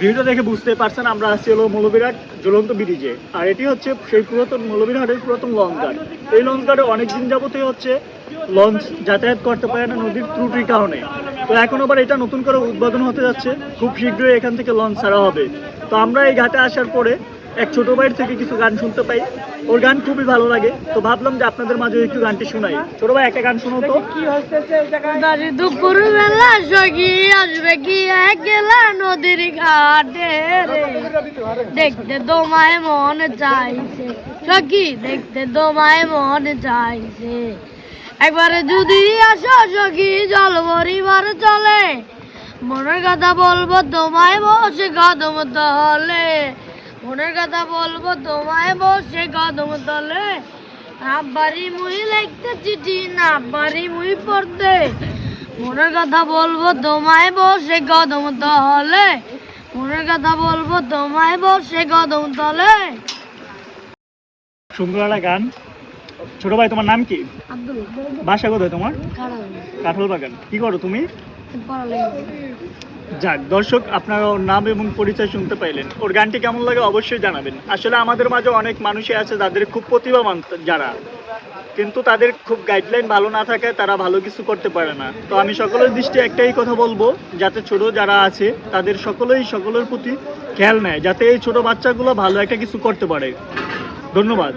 ভিডিওটা দেখে বুঝতে পারছেন আমরা আছি হলো মৌলভীরহাট ঝুলন্ত ব্রিজে। আর এটি হচ্ছে সেই পুরাতন মৌলভীরহাটের পুরাতন লঞ্চ ঘাট। এই লঞ্চ ঘাটে অনেকদিন যাবতীয় হচ্ছে লঞ্চ যাতায়াত করতে পারে না নদীর ত্রুটির কারণে। তো এখন আবার এটা নতুন করে উদ্বোধন হতে যাচ্ছে, খুব শীঘ্রই এখান থেকে লঞ্চ ছাড়া হবে। তো আমরা এই ঘাটে আসার পরে এক ছোট ভাইয়ের থেকে কিছু গান শুনতে পাই, ওর গান খুবই ভালো লাগে। তো ভাবলাম যে আপনাদের মাঝে একটু গানটি শোনাই। ছোট ভাই একটা গান শোনাও তো। দুপুর বেলা সখী আসবে কি একলা নদীর ঘাটে রে, দেখতে তোমায় মন চাইছে সখী, দেখতে তোমায় মন চাইছে। একবারে যদি আসো সখী জল ভরিবার চলে, মনের কথা বলবো তোমায় বসে কদম তলে, মনের কথা বলবো তোমায় বসে কদম তলে। আব্বারি মুই লিখতে চিঠি না বাড়ি মুই পড়তে, মনের কথা বলবো তোমায় বসে কদম তলে, মনের কথা বলবো তোমায় বসে কদম তলে। সুন্দর একটা গান। ছোট ভাই তোমার নাম কি? আব্দুল। বাসা কোথায় তোমার? কাঁঠাল বাগান। কি করো তুমি? যাক দর্শক, আপনারা ওর নাম এবং পরিচয় শুনতে পাইলেন। ওর গানটি কেমন লাগে অবশ্যই জানাবেন। আসলে আমাদের মাঝে অনেক মানুষই আছে যাদের খুব প্রতিভাবান যারা, কিন্তু তাদের খুব গাইডলাইন ভালো না থাকে, তারা ভালো কিছু করতে পারে না। তো আমি সকলের দৃষ্টি একটাই কথা বলবো, যাতে ছোট যারা আছে তাদের সকলের প্রতি খেয়াল নেয়, যাতে এই ছোট বাচ্চাগুলো ভালো একটা কিছু করতে পারে। ধন্যবাদ।